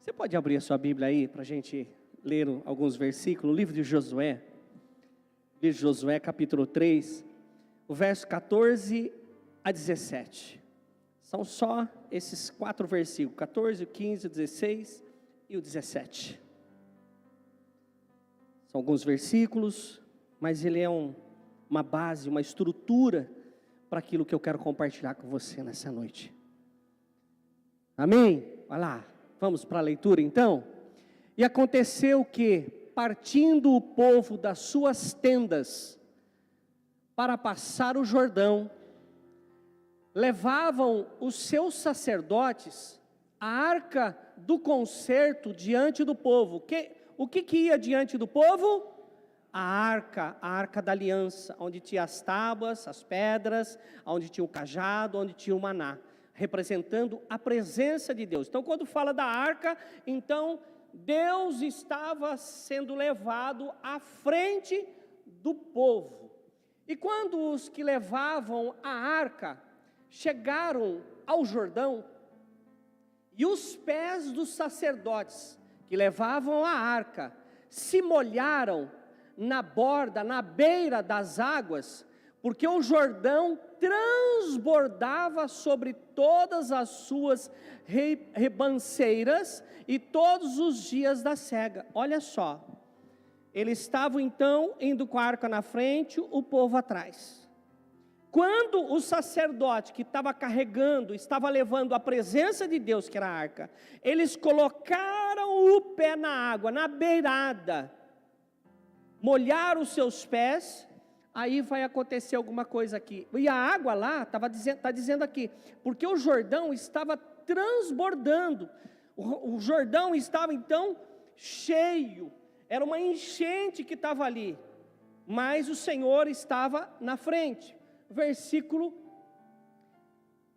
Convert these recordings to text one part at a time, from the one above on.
Você pode abrir a sua Bíblia aí para a gente ler alguns versículos, no livro de Josué, capítulo 3, o verso 14 a 17. São só esses 4 versículos, 14, 15, 16 e o 17. São alguns versículos, mas ele é uma base, uma estrutura para aquilo que eu quero compartilhar com você nessa noite. Amém? Vai lá, vamos para a leitura então. E aconteceu que, partindo o povo das suas tendas para passar o Jordão, levavam os seus sacerdotes a arca do concerto diante do povo. O que ia diante do povo? A arca da aliança, onde tinha as tábuas, as pedras, onde tinha o cajado, onde tinha o maná, representando a presença de Deus. Então, quando fala da arca, então Deus estava sendo levado à frente do povo. E quando os que levavam a arca chegaram ao Jordão, e os pés dos sacerdotes que levavam a arca se molharam na borda, na beira das águas, porque o Jordão transbordava sobre todas as suas ribanceiras e todos os dias da cega. Olha só, eles estavam então indo com a arca na frente, o povo atrás. Quando o sacerdote que estava carregando, estava levando a presença de Deus, que era a arca, eles colocaram o pé na água, na beirada, molharam os seus pés, aí vai acontecer alguma coisa aqui. E a água lá, está dizendo aqui, porque o Jordão estava transbordando, o Jordão estava então cheio, era uma enchente que estava ali, mas o Senhor estava na frente. Versículo: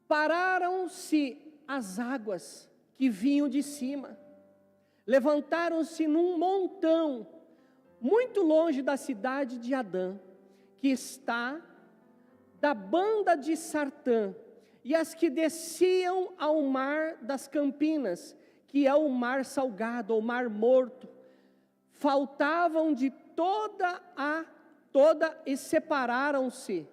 pararam-se as águas que vinham de cima, levantaram-se num montão, muito longe da cidade de Adã, que está da banda de Sartã, e as que desciam ao mar das Campinas, que é o mar salgado, ou mar morto, faltavam de toda e separaram-se.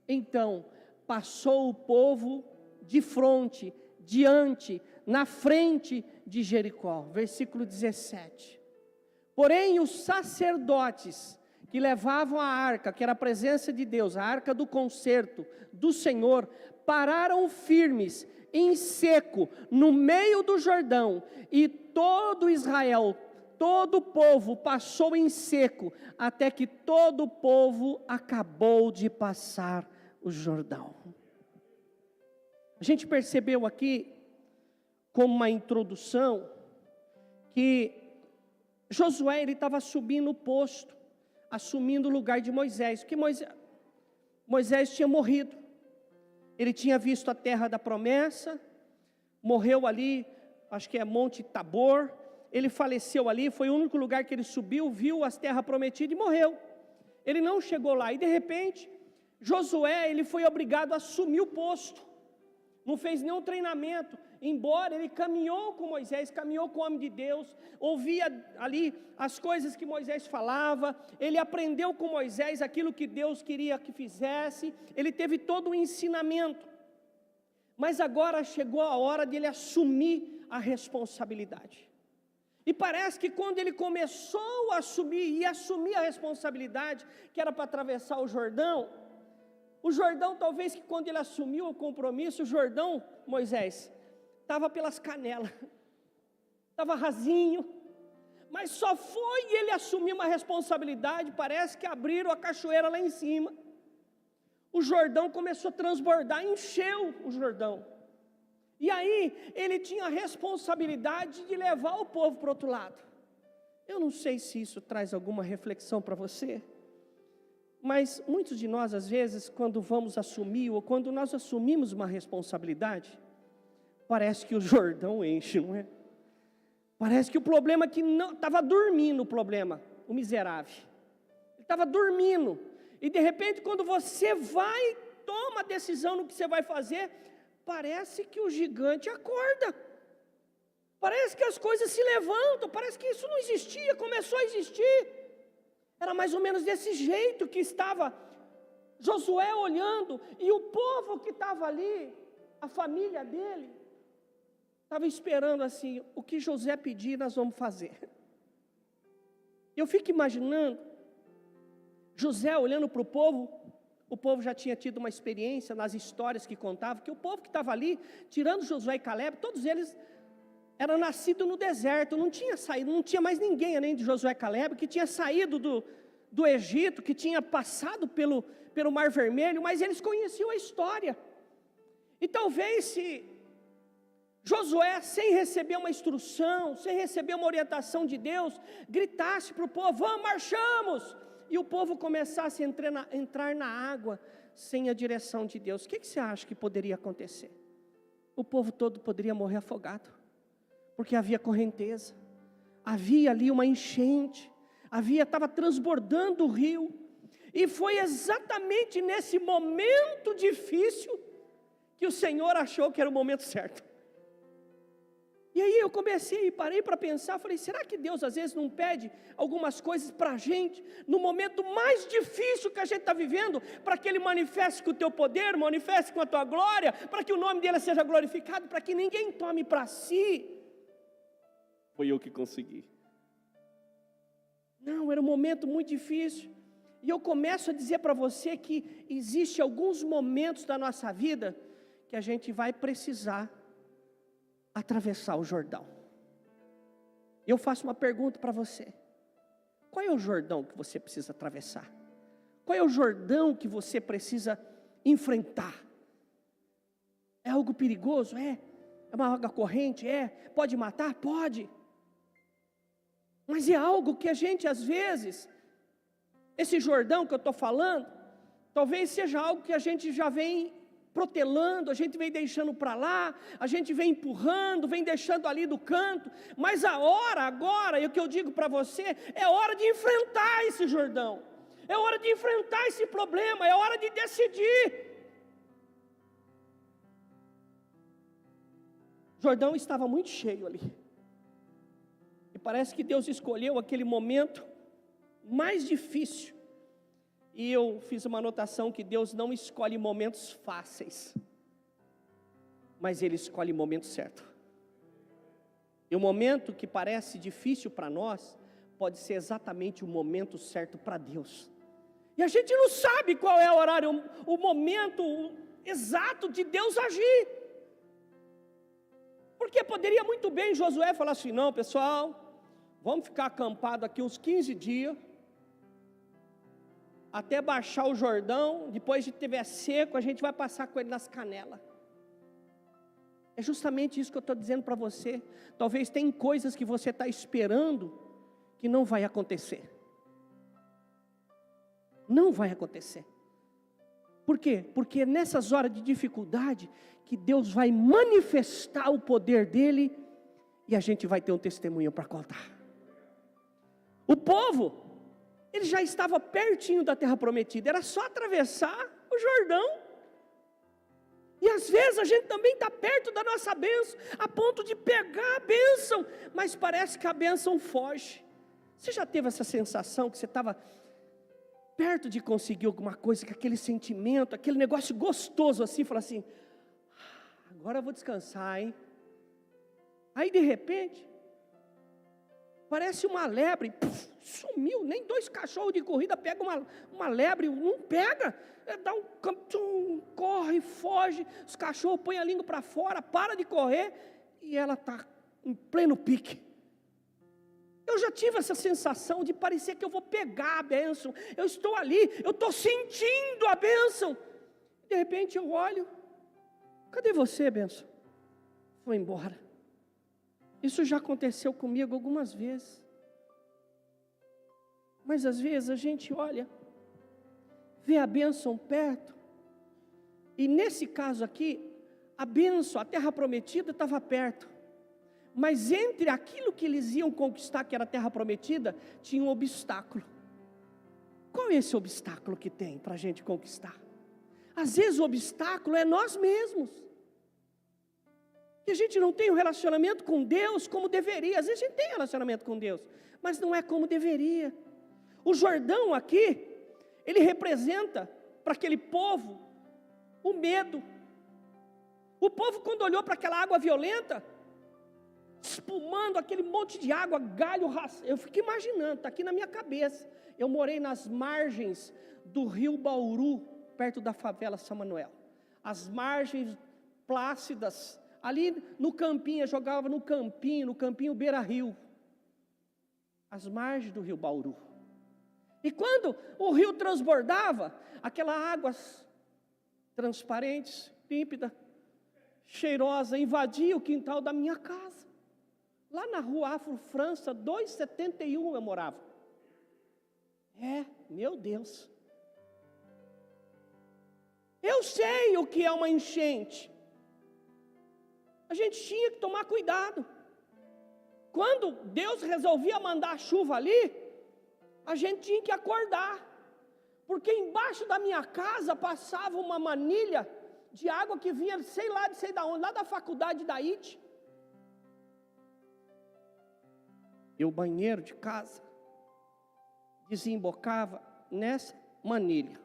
Então passou o povo de fronte, diante, na frente de Jericó. Versículo 17. Porém os sacerdotes que levavam a arca, que era a presença de Deus, a arca do concerto do Senhor, pararam firmes, em seco, no meio do Jordão, e todo Israel, todo o povo passou em seco, até que todo o povo acabou de passar o Jordão. A gente percebeu aqui, como uma introdução, que Josué estava subindo o posto, assumindo o lugar de Moisés, porque Moisés tinha morrido, ele tinha visto a terra da promessa, morreu ali, acho que é Monte Tabor, ele faleceu ali, foi o único lugar que ele subiu, viu as terras prometidas e morreu. Ele não chegou lá, e de repente, Josué, ele foi obrigado a assumir o posto, não fez nenhum treinamento, embora ele caminhou com Moisés, caminhou com o homem de Deus, ouvia ali as coisas que Moisés falava, ele aprendeu com Moisés aquilo que Deus queria que fizesse, ele teve todo o ensinamento, mas agora chegou a hora de ele assumir a responsabilidade. E parece que quando ele começou a assumir a responsabilidade, que era para atravessar o Jordão, talvez que quando ele assumiu o compromisso, o Jordão, Moisés, estava pelas canelas, estava rasinho, mas só foi ele assumir uma responsabilidade, parece que abriram a cachoeira lá em cima, o Jordão começou a transbordar, encheu o Jordão, e aí ele tinha a responsabilidade de levar o povo para o outro lado. Eu não sei se isso traz alguma reflexão para você, mas muitos de nós, às vezes, quando vamos assumir, ou quando nós assumimos uma responsabilidade, parece que o Jordão enche, não é? Parece que o problema que não, estava dormindo o miserável. Ele estava dormindo, e de repente quando você vai, toma a decisão no que você vai fazer, parece que o gigante acorda. Parece que as coisas se levantam, parece que isso não existia, começou a existir. Era mais ou menos desse jeito que estava Josué olhando, e o povo que estava ali, a família dele, estava esperando assim, o que José pedir nós vamos fazer. Eu fico imaginando, José olhando para o povo já tinha tido uma experiência nas histórias que contavam, que o povo que estava ali, tirando Josué e Caleb, todos eles eram nascidos no deserto, não tinha saído, não tinha mais ninguém além de Josué e Caleb, que tinha saído do Egito, que tinha passado pelo Mar Vermelho, mas eles conheciam a história. E talvez se Josué, sem receber uma instrução, sem receber uma orientação de Deus, gritasse para o povo, vamos, marchamos, e o povo começasse a entrar na água, sem a direção de Deus, o que você acha que poderia acontecer? O povo todo poderia morrer afogado, porque havia correnteza, havia ali uma enchente, estava transbordando o rio, e foi exatamente nesse momento difícil, que o Senhor achou que era o momento certo. E aí eu parei para pensar, falei, será que Deus às vezes não pede algumas coisas para a gente, no momento mais difícil que a gente está vivendo, para que Ele manifeste com o teu poder, manifeste com a tua glória, para que o nome dEle seja glorificado, para que ninguém tome para si? Foi eu que consegui. Não, era um momento muito difícil, e eu começo a dizer para você que existe alguns momentos da nossa vida, que a gente vai precisar atravessar o Jordão. Eu faço uma pergunta para você: qual é o Jordão que você precisa atravessar? Qual é o Jordão que você precisa enfrentar? É algo perigoso? É uma água corrente? Pode matar? Pode. Mas é algo que a gente às vezes, esse Jordão que eu estou falando, talvez seja algo que a gente já vem protelando, a gente vem deixando para lá, a gente vem empurrando, vem deixando ali do canto, mas a hora agora, e o que eu digo para você, é hora de enfrentar esse Jordão, é hora de enfrentar esse problema, é hora de decidir. Jordão estava muito cheio ali, e parece que Deus escolheu aquele momento mais difícil. E eu fiz uma anotação que Deus não escolhe momentos fáceis, mas Ele escolhe o momento certo. E o momento que parece difícil para nós, pode ser exatamente o momento certo para Deus. E a gente não sabe qual é o horário, o momento exato de Deus agir. Porque poderia muito bem Josué falar assim, não pessoal, vamos ficar acampado aqui uns 15 dias, até baixar o Jordão, depois de estiver seco, a gente vai passar com ele nas canelas. É justamente isso que eu estou dizendo para você. Talvez tem coisas que você está esperando, que não vai acontecer. Não vai acontecer. Por quê? Porque nessas horas de dificuldade, que Deus vai manifestar o poder dEle, e a gente vai ter um testemunho para contar. O povo, ele já estava pertinho da terra prometida, era só atravessar o Jordão. E às vezes a gente também está perto da nossa bênção, a ponto de pegar a bênção, mas parece que a bênção foge. Você já teve essa sensação que você estava perto de conseguir alguma coisa, com aquele sentimento, aquele negócio gostoso assim, fala assim, agora eu vou descansar, hein? Aí de repente, parece uma lebre, sumiu, nem 2 cachorros de corrida pegam uma lebre, não pega, dá corre, foge, os cachorros põem a língua para fora, para de correr, e ela está em pleno pique. Eu já tive essa sensação de parecer que eu vou pegar a bênção, eu estou ali, eu estou sentindo a bênção, de repente eu olho, cadê você, bênção? Foi embora. Isso já aconteceu comigo algumas vezes. Mas às vezes a gente olha, vê a bênção perto, e nesse caso aqui, a bênção, a terra prometida estava perto, mas entre aquilo que eles iam conquistar, que era a terra prometida, tinha um obstáculo. Qual é esse obstáculo que tem para a gente conquistar? Às vezes o obstáculo é nós mesmos. que a gente não tem um relacionamento com Deus como deveria. Às vezes a gente tem relacionamento com Deus, mas não é como deveria. O Jordão aqui, ele representa para aquele povo o medo. O povo, quando olhou para aquela água violenta, espumando aquele monte de água, galho, eu fico imaginando, está aqui na minha cabeça. Eu morei nas margens do rio Bauru, perto da favela São Manuel. As margens plácidas, ali no campinho, eu jogava no campinho Beira-Rio. As margens do rio Bauru. E quando o rio transbordava, aquela água transparente, límpida, cheirosa, invadia o quintal da minha casa. Lá na rua Afro França, 271 eu morava. Meu Deus. Eu sei o que é uma enchente. A gente tinha que tomar cuidado. Quando Deus resolvia mandar chuva ali, a gente tinha que acordar, porque embaixo da minha casa passava uma manilha de água que vinha, sei da onde, lá da faculdade da IT. E o banheiro de casa desembocava nessa manilha.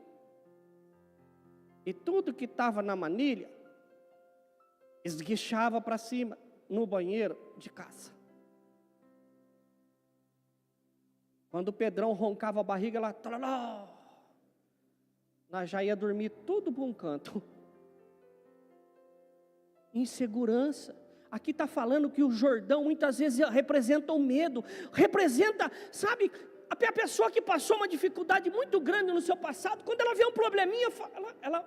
E tudo que estava na manilha esguichava para cima no banheiro de casa. Quando o Pedrão roncava a barriga, nós já ia dormir tudo para um canto. Insegurança. Aqui está falando que o Jordão muitas vezes representa o medo. Representa, sabe, a pessoa que passou uma dificuldade muito grande no seu passado, quando ela vê um probleminha, ela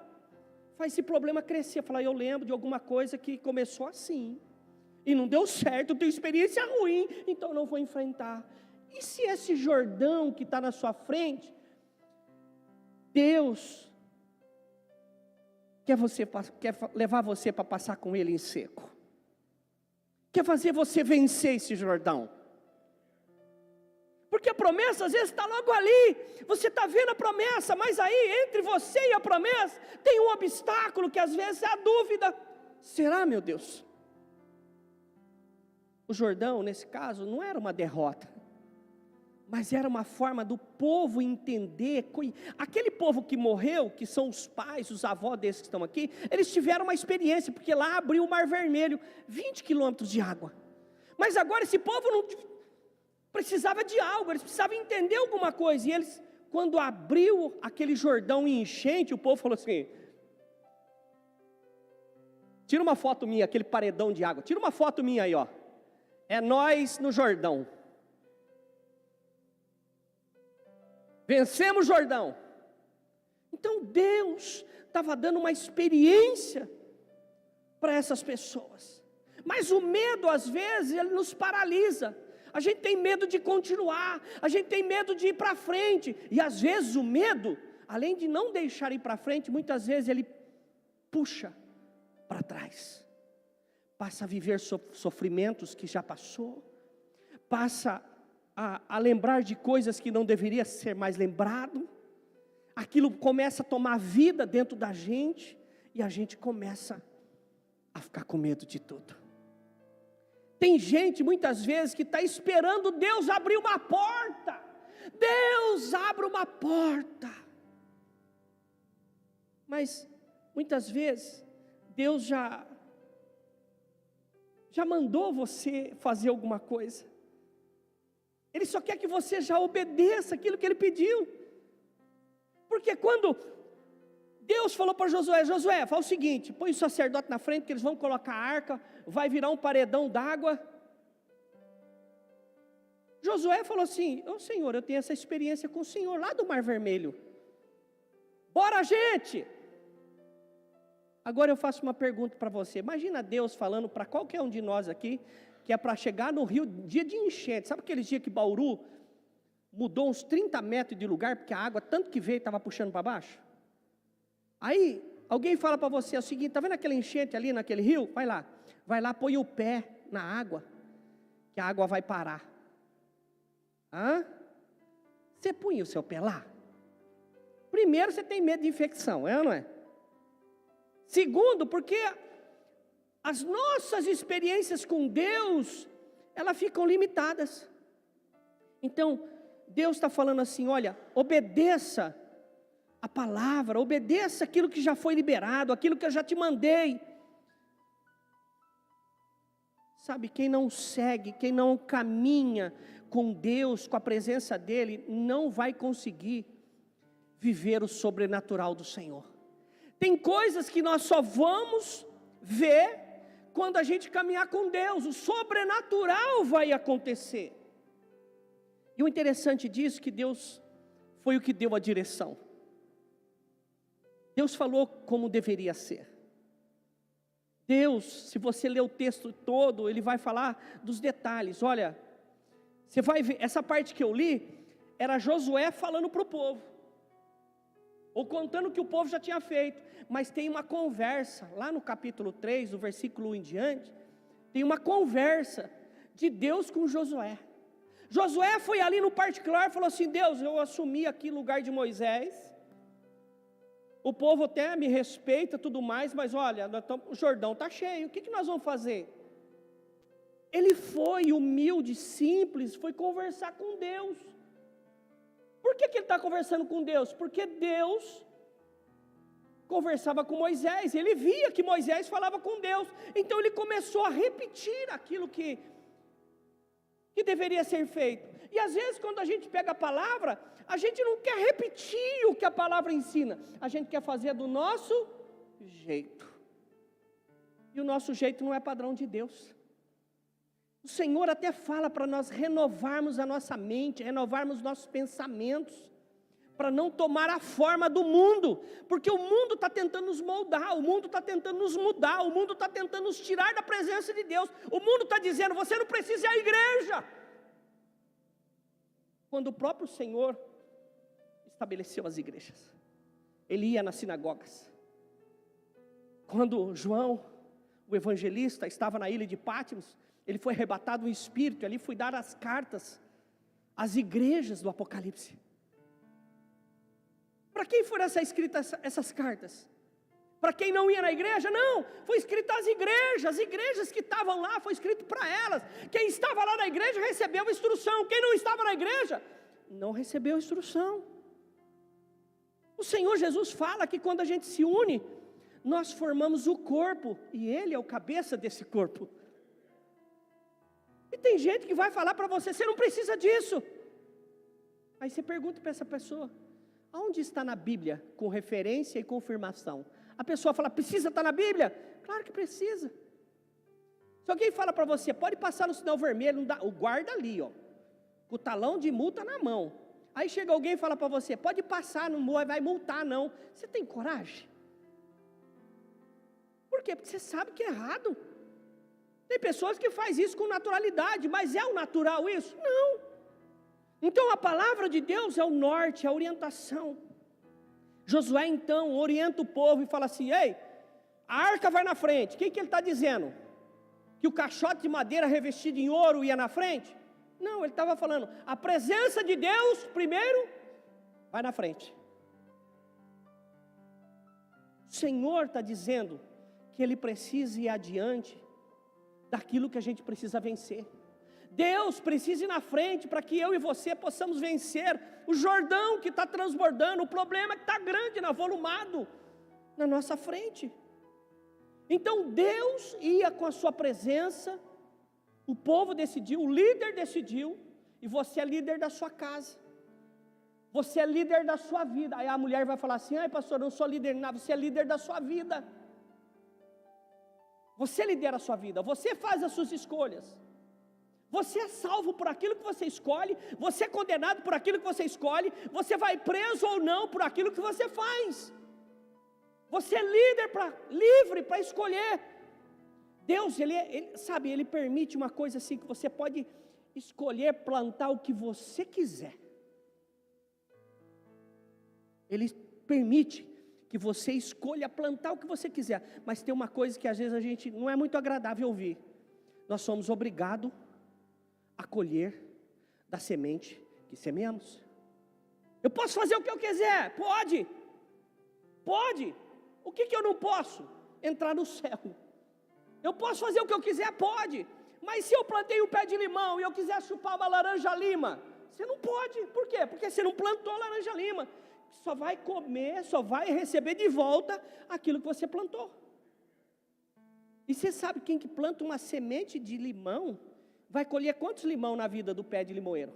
faz esse problema crescer. Fala, eu lembro de alguma coisa que começou assim, e não deu certo, eu tenho experiência ruim, então eu não vou enfrentar. E se esse Jordão que está na sua frente, Deus quer levar você para passar com ele em seco? Quer fazer você vencer esse Jordão? Porque a promessa às vezes está logo ali, você está vendo a promessa, mas aí entre você e a promessa, tem um obstáculo que às vezes é a dúvida. Será, meu Deus? O Jordão, nesse caso, não era uma derrota, mas era uma forma do povo entender. Aquele povo que morreu, que são os pais, os avós desses que estão aqui, eles tiveram uma experiência, porque lá abriu o Mar Vermelho, 20 quilômetros de água. Mas agora esse povo não precisava de algo, eles precisavam entender alguma coisa. E eles, quando abriu aquele Jordão em enchente, o povo falou assim: tira uma foto minha, aquele paredão de água, tira uma foto minha aí, ó. É nós no Jordão. Vencemos o Jordão. Então Deus estava dando uma experiência para essas pessoas. Mas o medo, às vezes, ele nos paralisa. A gente tem medo de continuar, a gente tem medo de ir para frente. E às vezes o medo, além de não deixar ir para frente, muitas vezes ele puxa para trás. Passa a viver sofrimentos que já passou. Passa a lembrar de coisas que não deveria ser mais lembrado. Aquilo começa a tomar vida dentro da gente, e a gente começa a ficar com medo de tudo. Tem gente muitas vezes que está esperando Deus abrir uma porta. Deus abre uma porta. Mas muitas vezes Deus já mandou você fazer alguma coisa. Ele só quer que você já obedeça aquilo que Ele pediu. Porque quando Deus falou para Josué: Josué, fala o seguinte, põe o sacerdote na frente, que eles vão colocar a arca, vai virar um paredão d'água. Josué falou assim: Senhor, eu tenho essa experiência com o Senhor, lá do Mar Vermelho. Bora, gente! Agora eu faço uma pergunta para você. Imagina Deus falando para qualquer um de nós aqui, que é para chegar no rio, dia de enchente. Sabe aqueles dias que Bauru mudou uns 30 metros de lugar, porque a água, tanto que veio, estava puxando para baixo? Aí, alguém fala para você o seguinte: está vendo aquela enchente ali naquele rio? Vai lá, põe o pé na água, que a água vai parar. Você põe o seu pé lá? Primeiro, você tem medo de infecção, é ou não é? Segundo, porque as nossas experiências com Deus, elas ficam limitadas. Então, Deus está falando assim, olha, obedeça a palavra, obedeça aquilo que já foi liberado, aquilo que eu já te mandei. Sabe, quem não segue, quem não caminha com Deus, com a presença dEle, não vai conseguir viver o sobrenatural do Senhor. Tem coisas que nós só vamos ver quando a gente caminhar com Deus, o sobrenatural vai acontecer. E o interessante disso é que Deus foi o que deu a direção. Deus falou como deveria ser. Deus, se você ler o texto todo, Ele vai falar dos detalhes. Olha, você vai ver, essa parte que eu li, era Josué falando para o povo, ou contando o que o povo já tinha feito. Mas tem uma conversa, lá no capítulo 3, do versículo 1 em diante, tem uma conversa de Deus com Josué. Josué foi ali no particular e falou assim, Deus, eu assumi aqui o lugar de Moisés, o povo até me respeita, tudo mais, mas olha, o Jordão está cheio, o que nós vamos fazer? Ele foi humilde, simples, foi conversar com Deus. Por que ele está conversando com Deus? Porque Deus conversava com Moisés, ele via que Moisés falava com Deus, então ele começou a repetir aquilo que deveria ser feito. E às vezes quando a gente pega a palavra, a gente não quer repetir o que a palavra ensina, a gente quer fazer do nosso jeito, e o nosso jeito não é padrão de Deus. O Senhor até fala para nós renovarmos a nossa mente, renovarmos nossos pensamentos, para não tomar a forma do mundo, porque o mundo está tentando nos moldar, o mundo está tentando nos mudar, o mundo está tentando nos tirar da presença de Deus, o mundo está dizendo, você não precisa ir à igreja, quando o próprio Senhor estabeleceu as igrejas, Ele ia nas sinagogas. Quando João, o evangelista, estava na ilha de Patmos, ele foi arrebatado no espírito, ali foi dar as cartas às igrejas do Apocalipse. Para quem foram escritas essas cartas? Para quem não ia na igreja? Não, foi escrito às igrejas que estavam lá, foi escrito para elas. Quem estava lá na igreja recebeu a instrução, quem não estava na igreja, não recebeu a instrução. O Senhor Jesus fala que quando a gente se une, nós formamos o corpo, e Ele é o cabeça desse corpo. E tem gente que vai falar para você, você não precisa disso. Aí você pergunta para essa pessoa, aonde está na Bíblia, com referência e confirmação? A pessoa fala, precisa estar na Bíblia? Claro que precisa. Se alguém fala para você, pode passar no sinal vermelho, não dá, o guarda ali, ó, com o talão de multa na mão. Aí chega alguém e fala para você, pode passar, não vai multar não. Você tem coragem? Por quê? Porque você sabe que é errado. Tem pessoas que fazem isso com naturalidade, mas é o natural isso? Não. Então a palavra de Deus é o norte, a orientação. Josué então orienta o povo e fala assim, ei, a arca vai na frente. O que ele está dizendo? Que o caixote de madeira revestido em ouro ia na frente? Não, ele estava falando, a presença de Deus primeiro vai na frente. O Senhor está dizendo que Ele precisa ir adiante daquilo que a gente precisa vencer. Deus precisa ir na frente para que eu e você possamos vencer o Jordão que está transbordando, o problema que está grande, avolumado na nossa frente. Então Deus ia com a sua presença, o povo decidiu, o líder decidiu, e você é líder da sua casa, você é líder da sua vida. Aí a mulher vai falar assim, ai pastor, eu não sou líder de nada, você é líder da sua vida. Você lidera a sua vida, você faz as suas escolhas. Você é salvo por aquilo que você escolhe, você é condenado por aquilo que você escolhe, você vai preso ou não por aquilo que você faz. Você é livre para escolher. Deus, Ele permite uma coisa assim, que você pode escolher plantar o que você quiser. Ele permite que você escolha plantar o que você quiser, mas tem uma coisa que às vezes a gente não é muito agradável ouvir. Nós somos obrigados a colher da semente que semeamos. Eu posso fazer o que eu quiser? Pode. O que eu não posso? Entrar no céu. Eu posso fazer o que eu quiser? Pode. Mas se eu plantei um pé de limão e eu quiser chupar uma laranja-lima, você não pode. Por quê? Porque você não plantou laranja-lima. Só vai comer, só vai receber de volta aquilo que você plantou. E você sabe quem que planta uma semente de limão vai colher quantos limão na vida do pé de limoeiro?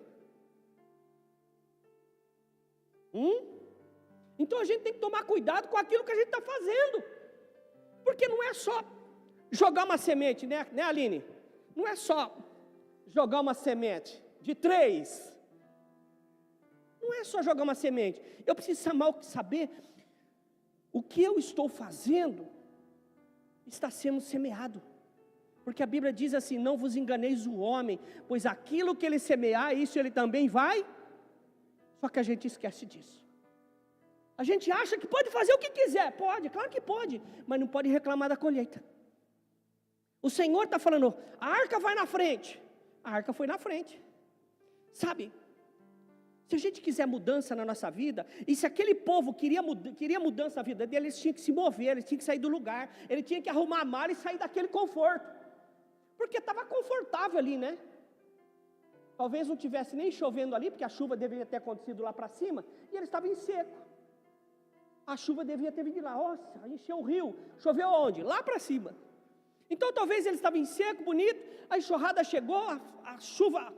Então a gente tem que tomar cuidado com aquilo que a gente está fazendo. Porque não é só jogar uma semente, né Aline? Não é só jogar uma semente de 3. Não é só jogar uma semente. Eu preciso saber o que eu estou fazendo está sendo semeado. Porque a Bíblia diz assim: não vos enganeis o homem, pois aquilo que ele semear, isso ele também vai. Só que a gente esquece disso. A gente acha que pode fazer o que quiser. Pode, claro que pode, mas não pode reclamar da colheita. O Senhor está falando, a arca vai na frente. A arca foi na frente. Sabe, se a gente quiser mudança na nossa vida, e se aquele povo queria mudança na vida dele, eles tinham que se mover, eles tinham que sair do lugar, ele tinha que arrumar a mala e sair daquele conforto, porque estava confortável ali, né? Talvez não tivesse nem chovendo ali, porque a chuva deveria ter acontecido lá para cima, e ele estava em seco. A chuva devia ter vindo de lá, nossa, encheu o rio, choveu onde? Lá para cima. Então talvez ele estava em seco, bonito, a enxurrada chegou, a chuva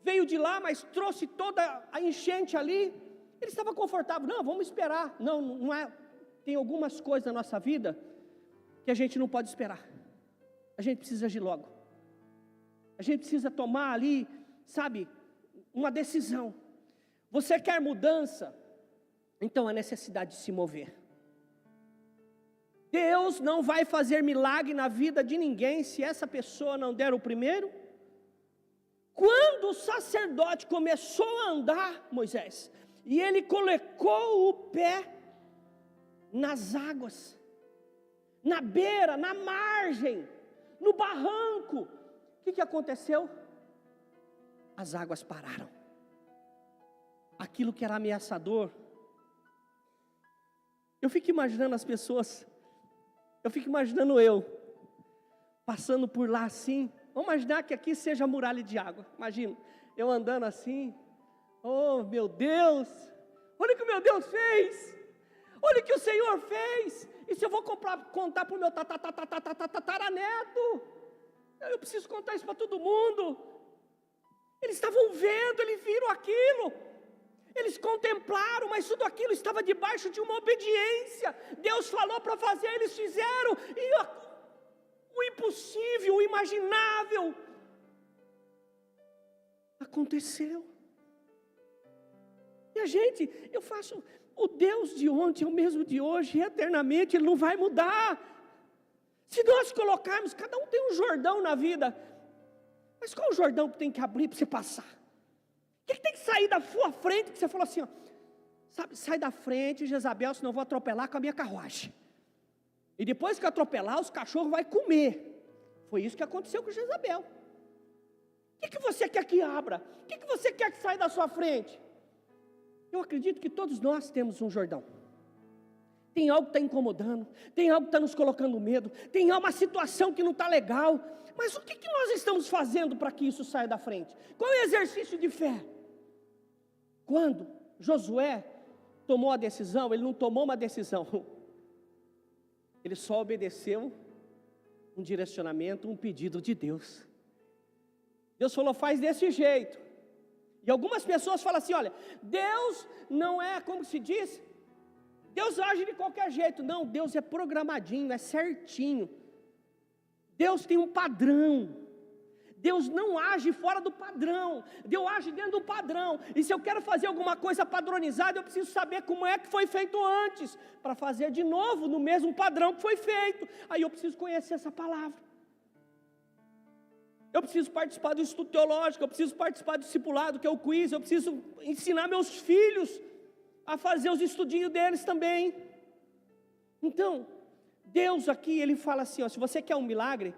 veio de lá, mas trouxe toda a enchente ali, ele estava confortável. Não, vamos esperar. Não é. Tem algumas coisas na nossa vida que a gente não pode esperar. A gente precisa agir logo. A gente precisa tomar ali, sabe, uma decisão. Você quer mudança? Então há necessidade de se mover. Deus não vai fazer milagre na vida de ninguém se essa pessoa não der o primeiro. Quando o sacerdote começou a andar, Moisés, e ele colocou o pé nas águas, na beira, na margem, no barranco, o que aconteceu? As águas pararam. Aquilo que era ameaçador. Eu fico imaginando as pessoas, eu fico imaginando eu, passando por lá assim. Vamos imaginar que aqui seja a muralha de água. Imagina, eu andando assim. Oh meu Deus, olha o que o meu Deus fez. Olha o que o Senhor fez. E se eu vou contar para o meu tataraneto, eu preciso contar isso para todo mundo. Eles estavam vendo, eles viram aquilo. Eles contemplaram, mas tudo aquilo estava debaixo de uma obediência. Deus falou para fazer, eles fizeram. E o impossível, o imaginável aconteceu. E a gente, eu faço, o Deus de ontem é o mesmo de hoje, eternamente, Ele não vai mudar. Se nós colocarmos, cada um tem um Jordão na vida, mas qual o Jordão que tem que abrir para você passar? O que tem que sair da sua frente, que você falou assim, ó, sabe, sai da frente, Jezabel, senão eu vou atropelar com a minha carruagem. E depois que atropelar, os cachorros vão comer. Foi isso que aconteceu com Jezabel. O que você quer que abra? O que você quer que saia da sua frente? Eu acredito que todos nós temos um Jordão. Tem algo que está incomodando, tem algo que está nos colocando medo, tem uma situação que não está legal. Mas o que nós estamos fazendo para que isso saia da frente? Qual é o exercício de fé? Quando Josué tomou a decisão, ele não tomou uma decisão. Ele só obedeceu um direcionamento, um pedido de Deus. Deus falou, faz desse jeito. E algumas pessoas falam assim, olha, Deus não é, como se diz, Deus age de qualquer jeito. Não, Deus é programadinho, é certinho. Deus tem um padrão. Deus não age fora do padrão. Deus age dentro do padrão. E se eu quero fazer alguma coisa padronizada, eu preciso saber como é que foi feito antes, para fazer de novo no mesmo padrão que foi feito. Aí eu preciso conhecer essa palavra. Eu preciso participar do estudo teológico, eu preciso participar do discipulado, que é o quiz, eu preciso ensinar meus filhos a fazer os estudinhos deles também. Então, Deus aqui, Ele fala assim, ó, se você quer um milagre,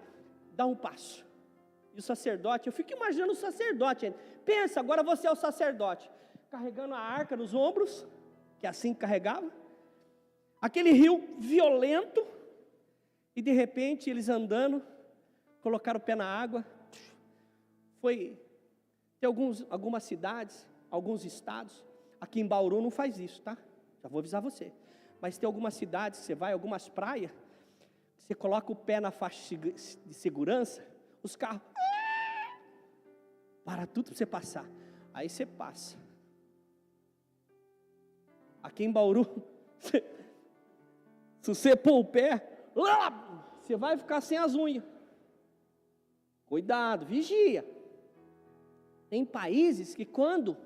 dá um passo. E o sacerdote, eu fico imaginando o sacerdote, gente. Pensa, agora você é o sacerdote, carregando a arca nos ombros, que é assim que carregava, aquele rio violento, E de repente, eles andando, colocaram o pé na água. Tem algumas cidades, alguns estados, aqui em Bauru não faz isso, tá? Já vou avisar você. Mas tem algumas cidades, você vai, algumas praias, você coloca o pé na faixa de segurança, os carros, para tudo para você passar. Aí você passa. Aqui em Bauru, se você pôr o pé, você vai ficar sem as unhas. Cuidado, vigia. Tem países que quando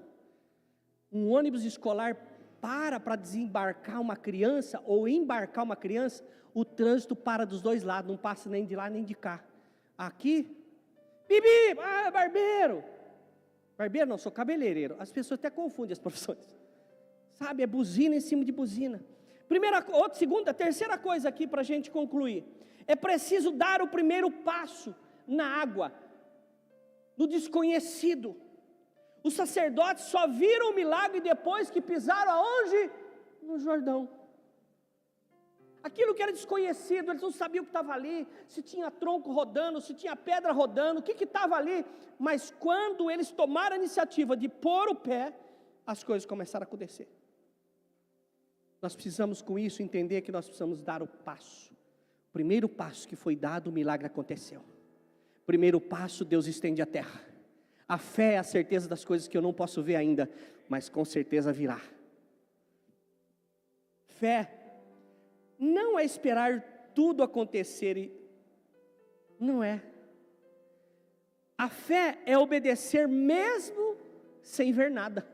um ônibus escolar para desembarcar uma criança ou embarcar uma criança, o trânsito para dos dois lados, não passa nem de lá nem de cá. Aqui, bibi, barbeiro. Barbeiro não, sou cabeleireiro. As pessoas até confundem as profissões. Sabe, é buzina em cima de buzina. Terceira coisa aqui para a gente concluir. É preciso dar o primeiro passo na água, no desconhecido. Os sacerdotes só viram o milagre depois que pisaram aonde? No Jordão. Aquilo que era desconhecido, eles não sabiam o que estava ali, se tinha tronco rodando, se tinha pedra rodando, o que estava ali. Mas quando eles tomaram a iniciativa de pôr o pé, as coisas começaram a acontecer. Nós precisamos com isso entender que nós precisamos dar o passo. O primeiro passo que foi dado, o milagre aconteceu. Primeiro passo, Deus estende a terra. A fé é a certeza das coisas que eu não posso ver ainda, mas com certeza virá. Fé não é esperar tudo acontecer, não é. A fé é obedecer mesmo sem ver nada.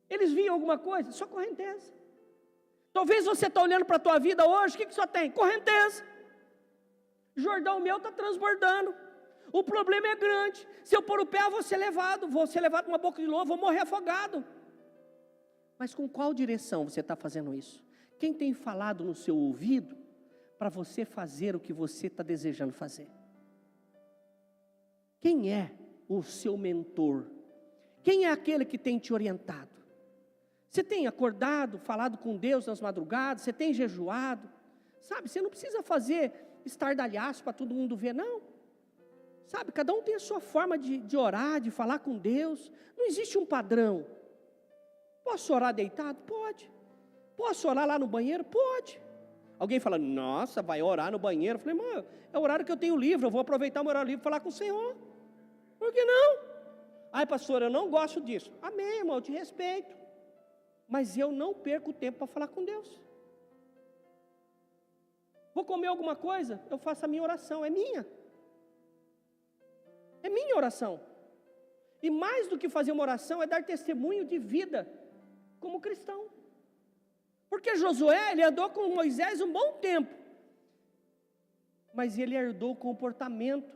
Eles viam alguma coisa? Só correnteza. Talvez você está olhando para a tua vida hoje, o que só tem? Correnteza. Jordão meu está transbordando. O problema é grande. Se eu pôr o pé, eu vou ser levado numa boca de lobo, vou morrer afogado. Mas com qual direção você está fazendo isso? Quem tem falado no seu ouvido para você fazer o que você está desejando fazer? Quem é o seu mentor? Quem é aquele que tem te orientado? Você tem acordado, falado com Deus nas madrugadas? Você tem jejuado? Sabe, você não precisa fazer estardalhaço para todo mundo ver, não. Sabe, cada um tem a sua forma de orar, de falar com Deus. Não existe um padrão. Posso orar deitado? Pode. Posso orar lá no banheiro? Pode. Alguém fala, nossa, vai orar no banheiro? Eu falei, irmão, é o horário que eu tenho livre, eu vou aproveitar o meu horário livre para falar com o Senhor. Por que não? Ai, pastor, eu não gosto disso. Amém, irmão, eu te respeito. Mas eu não perco tempo para falar com Deus. Vou comer alguma coisa? Eu faço a minha oração, é minha. É minha oração. E mais do que fazer uma oração, é dar testemunho de vida como cristão. Porque Josué, ele andou com Moisés um bom tempo. Mas ele herdou o comportamento.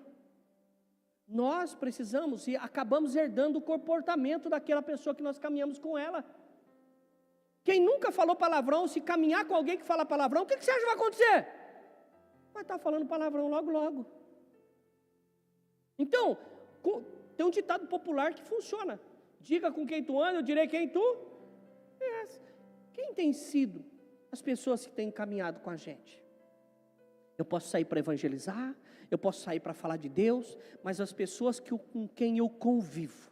Nós precisamos e acabamos herdando o comportamento daquela pessoa que nós caminhamos com ela. Quem nunca falou palavrão, se caminhar com alguém que fala palavrão, o que você acha que vai acontecer? Vai estar falando palavrão logo, logo. Então, tem um ditado popular que funciona. Diga com quem tu anda, eu direi quem tu és. Quem tem sido as pessoas que têm caminhado com a gente? Eu posso sair para evangelizar, eu posso sair para falar de Deus, mas as pessoas com quem eu convivo,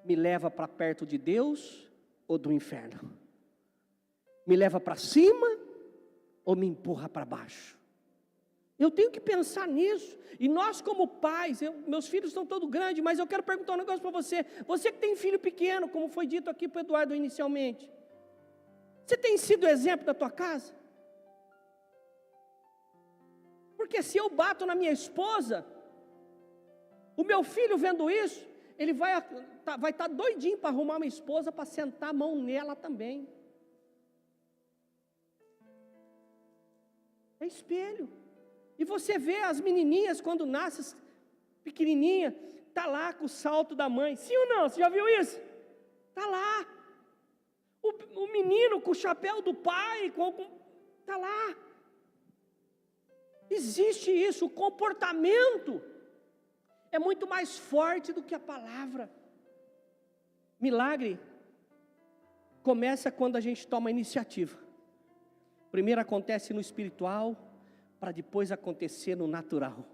me leva para perto de Deus ou do inferno? Me leva para cima ou me empurra para baixo? Eu tenho que pensar nisso. E nós como pais, meus filhos estão todos grandes, mas eu quero perguntar um negócio para você. Você que tem filho pequeno, como foi dito aqui para o Eduardo inicialmente. Você tem sido exemplo da tua casa? Porque se eu bato na minha esposa, o meu filho vendo isso, ele vai estar doidinho para arrumar uma esposa para sentar a mão nela também. É espelho. E você vê as menininhas quando nascem, pequenininha, está lá com o salto da mãe. Sim ou não? Você já viu isso? Está lá. O menino com o chapéu do pai, está lá. Existe isso, o comportamento é muito mais forte do que a palavra. Milagre começa quando a gente toma a iniciativa. Primeiro acontece no espiritual, para depois acontecer no natural.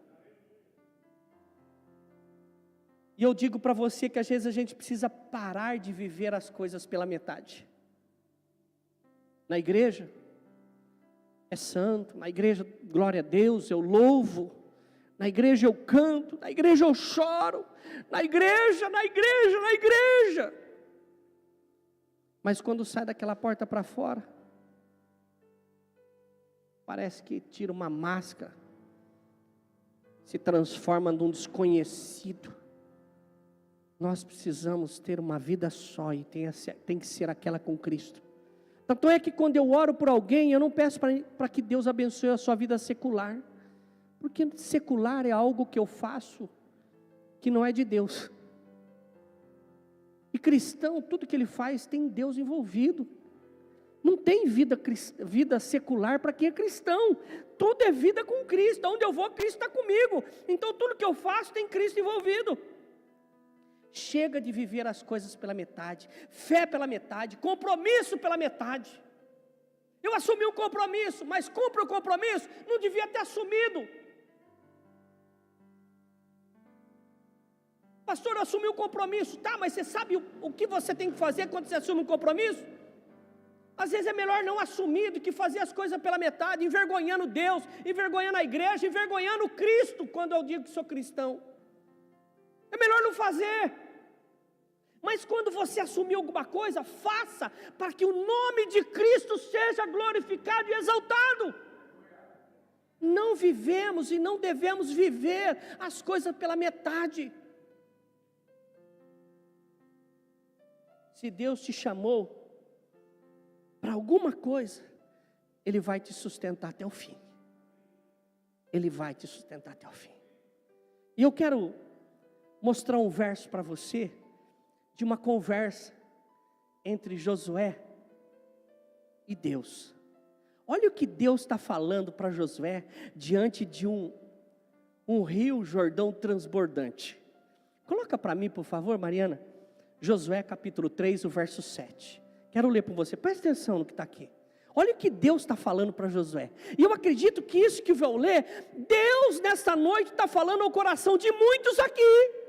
E eu digo para você que às vezes a gente precisa parar de viver as coisas pela metade. Na igreja, é santo, na igreja, glória a Deus, eu louvo, na igreja eu canto, na igreja eu choro, na igreja. Mas quando sai daquela porta para fora, parece que tira uma máscara, se transforma num desconhecido. Nós precisamos ter uma vida só e tem que ser aquela com Cristo. Tanto é que quando eu oro por alguém, eu não peço para que Deus abençoe a sua vida secular. Porque secular é algo que eu faço que não é de Deus. E cristão, tudo que ele faz tem Deus envolvido. Não tem vida secular para quem é cristão. Tudo é vida com Cristo. Onde eu vou, Cristo está comigo. Então tudo que eu faço tem Cristo envolvido. Chega de viver as coisas pela metade, fé pela metade, compromisso pela metade. Eu assumi um compromisso, mas cumpre o compromisso, não devia ter assumido. Pastor, eu assumi um compromisso, tá, mas você sabe o que você tem que fazer quando você assume um compromisso? Às vezes é melhor não assumir do que fazer as coisas pela metade, envergonhando Deus, envergonhando a igreja, envergonhando Cristo, quando eu digo que sou cristão. É melhor não fazer. Mas quando você assumir alguma coisa, faça para que o nome de Cristo seja glorificado e exaltado. Não vivemos e não devemos viver as coisas pela metade. Se Deus te chamou para alguma coisa, Ele vai te sustentar até o fim. Ele vai te sustentar até o fim. E eu quero mostrar um verso para você, de uma conversa entre Josué e Deus. Olha o que Deus está falando para Josué, diante de um rio Jordão transbordante. Coloca para mim, por favor, Mariana, Josué capítulo 3, o verso 7. Quero ler para você, presta atenção no que está aqui. Olha o que Deus está falando para Josué. E eu acredito que isso que eu vou ler, Deus nesta noite está falando ao coração de muitos aqui.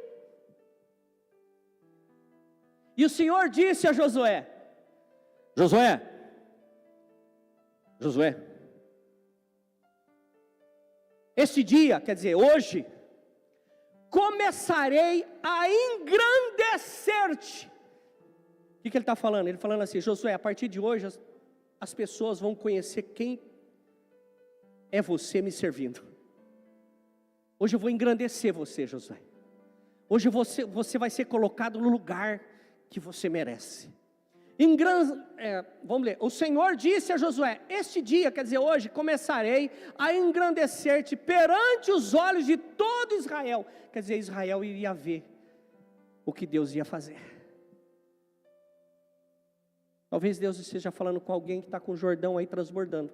E o Senhor disse a Josué, Josué, este dia, quer dizer, hoje, começarei a engrandecer-te. O que ele está falando? Ele falando assim, Josué, a partir de hoje, as pessoas vão conhecer quem é você me servindo. Hoje eu vou engrandecer você, Josué. Hoje você vai ser colocado no lugar que você merece. Vamos ler. O Senhor disse a Josué, este dia, quer dizer hoje, começarei a engrandecer-te perante os olhos de todo Israel. Quer dizer, Israel iria ver o que Deus ia fazer. Talvez Deus esteja falando com alguém que está com o Jordão aí transbordando.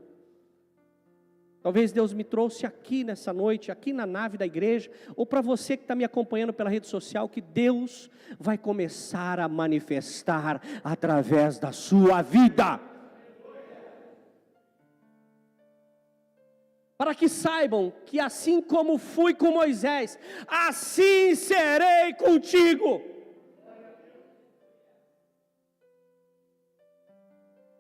Talvez Deus me trouxe aqui nessa noite, aqui na nave da igreja, ou para você que está me acompanhando pela rede social, que Deus vai começar a manifestar através da sua vida. Para que saibam que assim como fui com Moisés, assim serei contigo.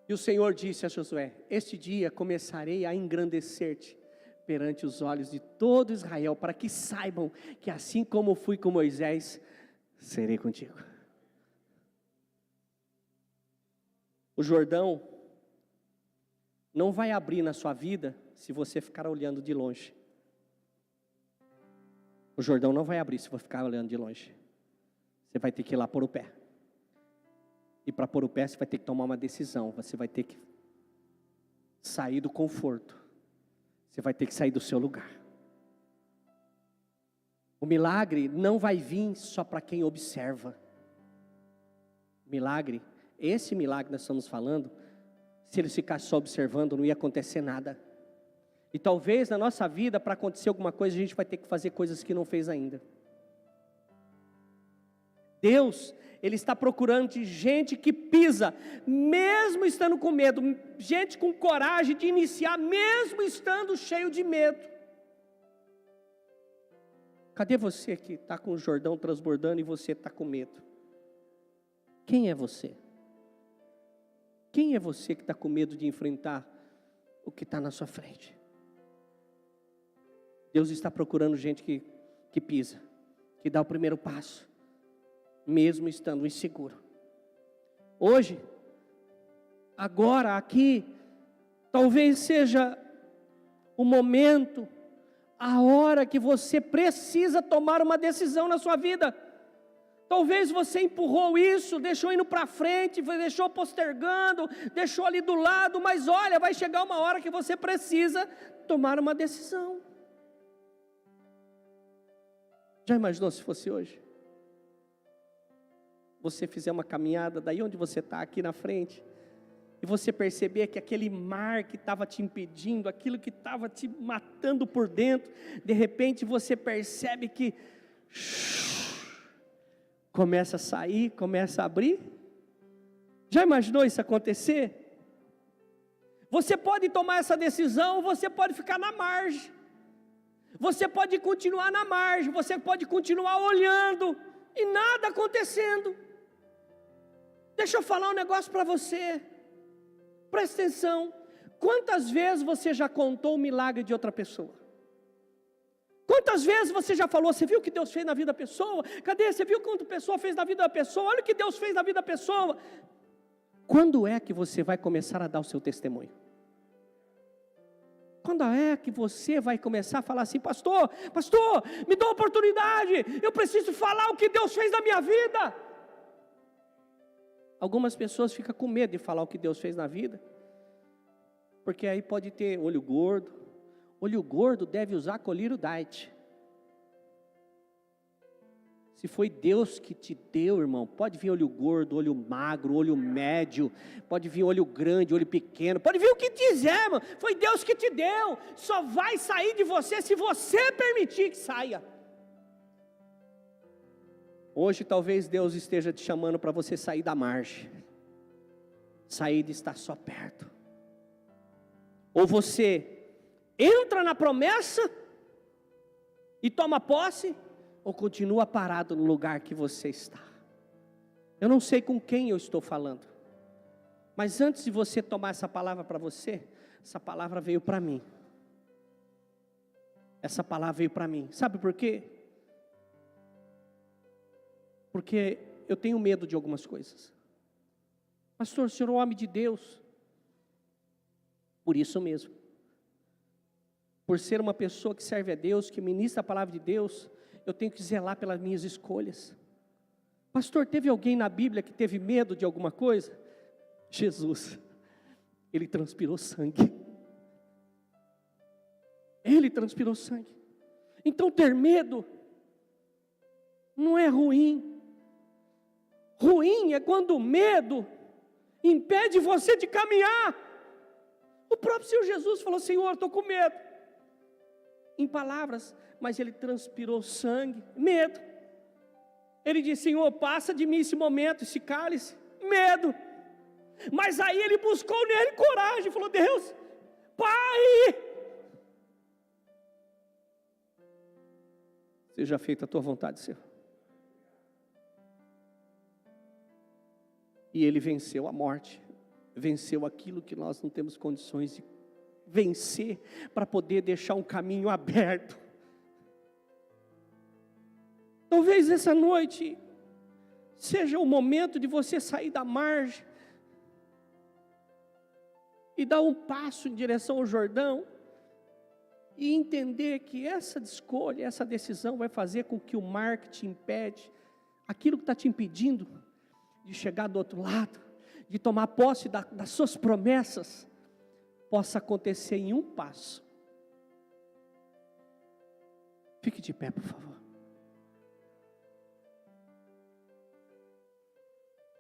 E o Senhor disse a Josué, este dia começarei a engrandecer-te perante os olhos de todo Israel, para que saibam que assim como fui com Moisés, serei contigo. O Jordão não vai abrir na sua vida se você ficar olhando de longe. O Jordão não vai abrir se você ficar olhando de longe. Você vai ter que ir lá pôr o pé. E para pôr o pé você vai ter que tomar uma decisão. Você vai ter que sair do conforto. Você vai ter que sair do seu lugar. O milagre não vai vir só para quem observa. Milagre, esse milagre que nós estamos falando, se eles ficassem só observando, não ia acontecer nada. E talvez na nossa vida, para acontecer alguma coisa, a gente vai ter que fazer coisas que não fez ainda. Deus, Ele está procurando de gente que pisa, mesmo estando com medo, gente com coragem de iniciar, mesmo estando cheio de medo. Cadê você que está com o Jordão transbordando e você está com medo? Quem é você? Quem é você que está com medo de enfrentar o que está na sua frente? Deus está procurando gente que pisa, que dá o primeiro passo, mesmo estando inseguro. Hoje, agora, aqui, talvez seja o momento, a hora que você precisa tomar uma decisão na sua vida. Talvez você empurrou isso, deixou indo para frente, deixou postergando, deixou ali do lado, mas olha, vai chegar uma hora que você precisa tomar uma decisão. Já imaginou se fosse hoje? Você fizer uma caminhada daí onde você está, aqui na frente, e você perceber que aquele mar que estava te impedindo, aquilo que estava te matando por dentro, de repente você percebe que começa a sair, começa a abrir. Já imaginou isso acontecer? Você pode tomar essa decisão, você pode ficar na margem, você pode continuar na margem, você pode continuar olhando e nada acontecendo. Deixa eu falar um negócio para você, presta atenção. Quantas vezes você já contou o milagre de outra pessoa? Quantas vezes você já falou, você viu o que Deus fez na vida da pessoa? Cadê? Você viu quanto a pessoa fez na vida da pessoa? Olha o que Deus fez na vida da pessoa. Quando é que você vai começar a dar o seu testemunho? Quando é que você vai começar a falar assim, pastor, me dá uma oportunidade, eu preciso falar o que Deus fez na minha vida. Algumas pessoas ficam com medo de falar o que Deus fez na vida, porque aí pode ter olho gordo. Olho gordo deve usar colírio diet. Se foi Deus que te deu, irmão, pode vir olho gordo, olho magro, olho médio, pode vir olho grande, olho pequeno, pode vir o que quiser, irmão. Foi Deus que te deu, só vai sair de você se você permitir que saia. Hoje talvez Deus esteja te chamando para você sair da margem, sair de estar só perto. Ou você entra na promessa e toma posse, ou continua parado no lugar que você está. Eu não sei com quem eu estou falando, mas antes de você tomar essa palavra para você, essa palavra veio para mim. Essa palavra veio para mim. Sabe por quê? Porque eu tenho medo de algumas coisas. Pastor, o senhor é um homem de Deus. Por isso mesmo. Por ser uma pessoa que serve a Deus, que ministra a palavra de Deus, eu tenho que zelar pelas minhas escolhas. Pastor, teve alguém na Bíblia que teve medo de alguma coisa? Jesus, ele transpirou sangue. Ele transpirou sangue. Então ter medo não é ruim. Ruim é quando o medo impede você de caminhar. O próprio Senhor Jesus falou, Senhor, estou com medo. Em palavras, mas ele transpirou sangue, medo. Ele disse, Senhor, passa de mim esse momento, esse cálice, medo. Mas aí ele buscou nele coragem, falou, Deus, Pai, seja feita a tua vontade, Senhor. E ele venceu a morte, venceu aquilo que nós não temos condições de vencer, para poder deixar um caminho aberto. Talvez essa noite seja o momento de você sair da margem e dar um passo em direção ao Jordão e entender que essa escolha, essa decisão vai fazer com que o mar que te impede, aquilo que está te impedindo de chegar do outro lado, de tomar posse das suas promessas, possa acontecer em um passo. Fique de pé, por favor.